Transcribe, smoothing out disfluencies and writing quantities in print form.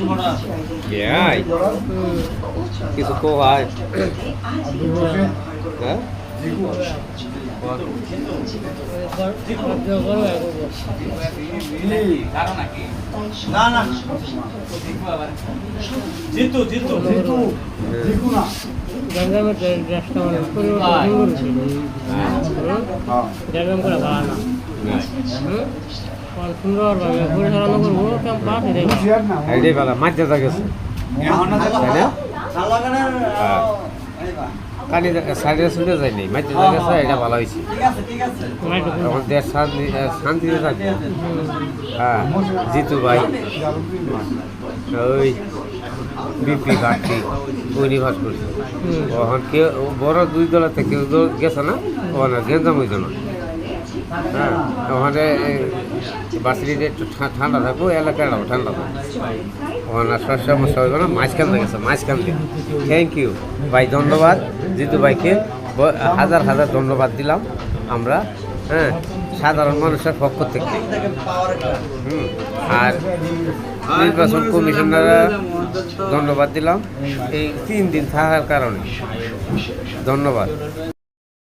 Ai, কিছু কো হয় হ্যাঁ না না জিতু জিতু জিতু জিতু না গঙ্গামের ড্রেসটা অনেক গঙ্গাম করে ভালো না সুন্দরভাবে পরিচালনা করবো কেমন পাস এটাই ভালো মাঝে গেছে তাই না কালি সাইডে শুনে যায়নি মাঝে গেছে এটা ভালো হয়েছে এখন দেশ শান্তিতে থাকবে হ্যাঁ জিতু ভাই ওই বিপি ঘাটতি পরিভাস করছে ওখান কেউ বড় দুই দলের কেউ গেছে না ওখানে গেঞ্জাম হইত না হ্যাঁ ওখানে বাসিতে একটু ঠান্ডা থাকবো এলাকাটাও ঠান্ডা থাকবো ওখানে শস্য মশা হইব না মাঝখান থেকে গেছে মাঝখান থেকে থ্যাংক ইউ ভাই ধন্যবাদ জিতু ভাইকে হাজার হাজার ধন্যবাদ দিলাম আমরা হ্যাঁ সাধারণ মানুষের পক্ষ থেকে আর নির্বাচন কমিশনাররা ধন্যবাদ দিলাম এই 3 দিন থাকার কারণে ধন্যবাদ।